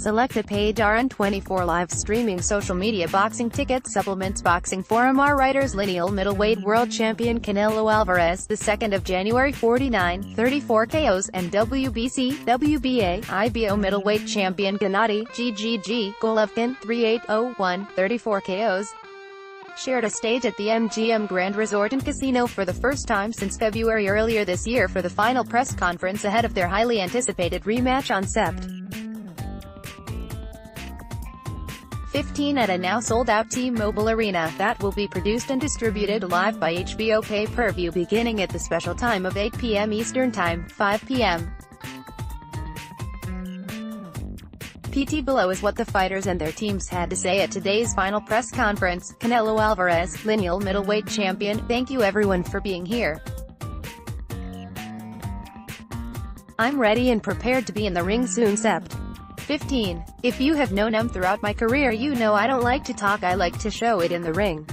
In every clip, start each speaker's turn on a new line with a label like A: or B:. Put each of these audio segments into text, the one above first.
A: Select a page RN24 live streaming social media boxing tickets supplements boxing forum R writers lineal middleweight world champion Canelo Alvarez, the 2nd of January 49, 34 KOs, and WBC, WBA, IBO middleweight champion Gennady GGG-Golovkin, 3801, 34 KOs. Shared a stage at the MGM Grand Resort and Casino for the first time since February earlier this year for the final press conference ahead of their highly anticipated rematch on Sept. 15 at a now sold-out T-Mobile Arena, that will be produced and distributed live by HBO pay-per-view beginning at the special time of 8 p.m. Eastern Time, 5 p.m. PT below is what the fighters and their teams had to say at today's final press conference. Canelo Alvarez, lineal middleweight champion, thank you everyone for being here. I'm ready and prepared to be in the ring soon. Sept. 15. If you have known throughout my career, you know I don't like to talk, I like to show it in the ring.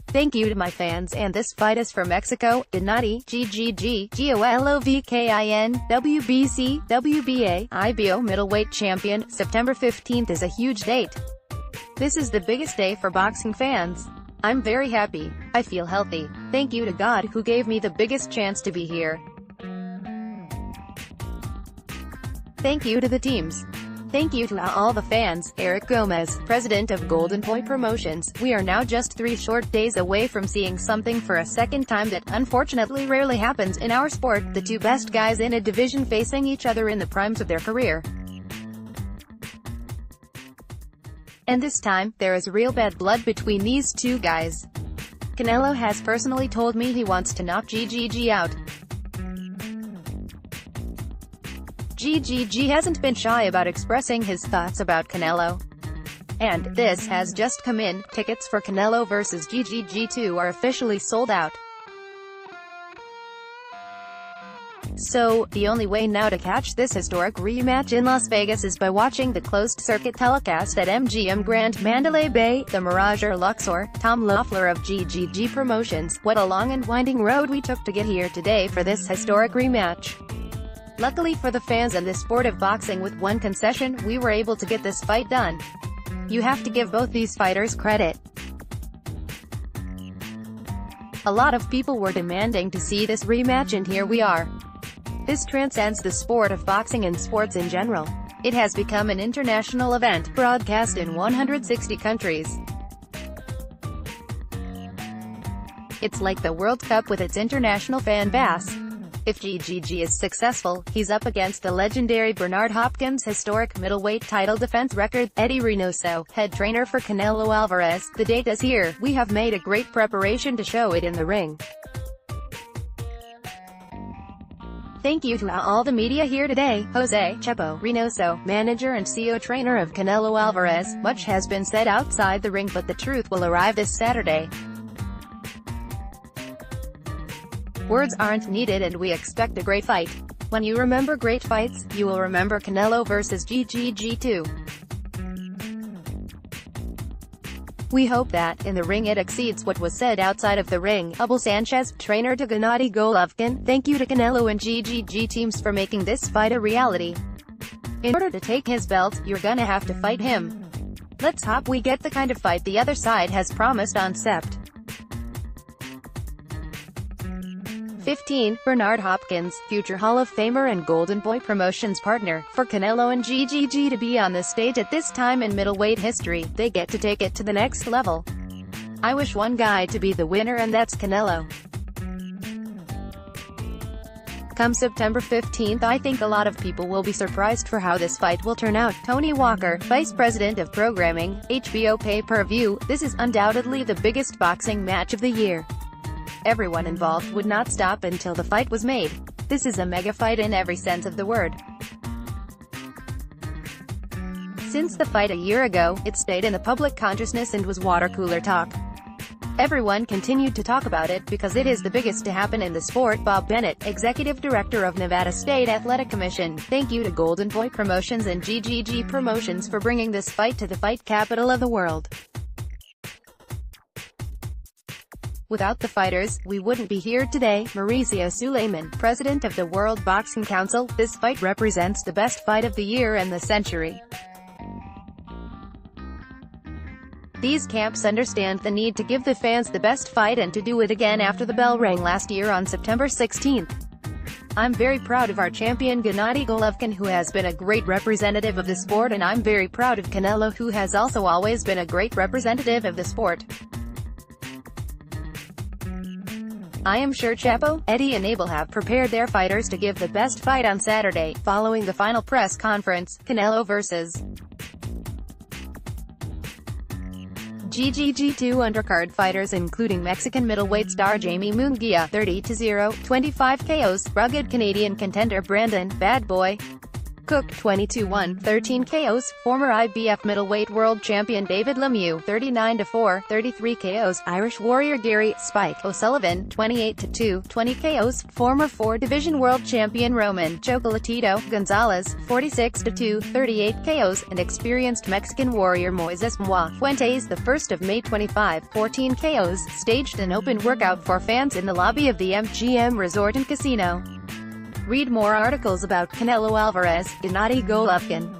A: Thank you to my fans, and this fight is for Mexico. Gennady GGG-Golovkin, WBC, WBA, IBO middleweight champion. September 15th is a huge date. This is the biggest day for boxing fans. I'm very happy. I feel healthy. Thank you to God who gave me the biggest chance to be here. Thank you to the teams. Thank you to all the fans. Eric Gomez, president of Golden Boy Promotions. We are now just 3 short days away from seeing something for a second time that unfortunately rarely happens in our sport, the two best guys in a division facing each other in the primes of their career. And this time, there is real bad blood between these two guys. Canelo has personally told me he wants to knock GGG out. GGG hasn't been shy about expressing his thoughts about Canelo. And this has just come in. Tickets for Canelo vs GGG2 are officially sold out. So, the only way now to catch this historic rematch in Las Vegas is by watching the closed-circuit telecast at MGM Grand Mandalay Bay. The Mirager Luxor, Tom Loeffler of GGG Promotions. What a long and winding road we took to get here today for this historic rematch. Luckily for the fans and the sport of boxing, with one concession, we were able to get this fight done. You have to give both these fighters credit. A lot of people were demanding to see this rematch, and here we are. This transcends the sport of boxing and sports in general. It has become an international event, broadcast in 160 countries. It's like the World Cup with its international fan base. If GGG is successful, he's up against the legendary Bernard Hopkins' historic middleweight title defense record. Eddie Reynoso, head trainer for Canelo Alvarez. The date is here. We have made a great preparation to show it in the ring. Thank you to all the media here today. Jose Chepo Reynoso, manager and CEO trainer of Canelo Alvarez. Much has been said outside the ring, but the truth will arrive this Saturday. Words aren't needed, and we expect a great fight. When you remember great fights, you will remember Canelo vs GGG2. We hope that, in the ring, it exceeds what was said outside of the ring. Abel Sanchez, trainer to Gennady Golovkin. Thank you to Canelo and GGG teams for making this fight a reality. In order to take his belt, you're gonna have to fight him. Let's hope we get the kind of fight the other side has promised on Sept. 15. Bernard Hopkins, future Hall of Famer and Golden Boy Promotions partner. For Canelo and GGG to be on the stage at this time in middleweight history, they get to take it to the next level. I wish one guy to be the winner, and that's Canelo. Come September 15th, I think a lot of people will be surprised for how this fight will turn out. Tony Walker, Vice President of Programming, HBO Pay-Per-View. This is undoubtedly the biggest boxing match of the year. Everyone involved would not stop until the fight was made. This is a mega fight in every sense of the word. Since the fight a year ago, it stayed in the public consciousness and was water cooler talk. Everyone continued to talk about it because it is the biggest to happen in the sport. Bob Bennett, Executive Director of Nevada State Athletic Commission. Thank you to Golden Boy Promotions and GGG Promotions for bringing this fight to the fight capital of the world. Without the fighters, we wouldn't be here today. Mauricio Suleiman, president of the World Boxing Council. This fight represents the best fight of the year and the century. These camps understand the need to give the fans the best fight and to do it again after the bell rang last year on September 16. I'm very proud of our champion Gennady Golovkin, who has been a great representative of the sport, and I'm very proud of Canelo, who has also always been a great representative of the sport. I am sure Chapo, Eddie and Abel have prepared their fighters to give the best fight on Saturday. Following the final press conference, Canelo vs. GGG2 undercard fighters including Mexican middleweight star Jamie Munguia, 30-0, 25 KOs, rugged Canadian contender Brandon "Bad Boy" Cook, 22-1, 13 KOs, former IBF middleweight world champion David Lemieux, 39-4, 33 KOs, Irish warrior Gary "Spike" O'Sullivan, 28-2, 20 KOs, former 4-division world champion Roman "Chocolatito" Gonzalez, 46-2, 38 KOs, and experienced Mexican warrior Moises "Mwa" Fuentes, the 1st of May 25, 14 KOs, staged an open workout for fans in the lobby of the MGM Resort and Casino. Read more articles about Canelo Alvarez, Gennady Golovkin.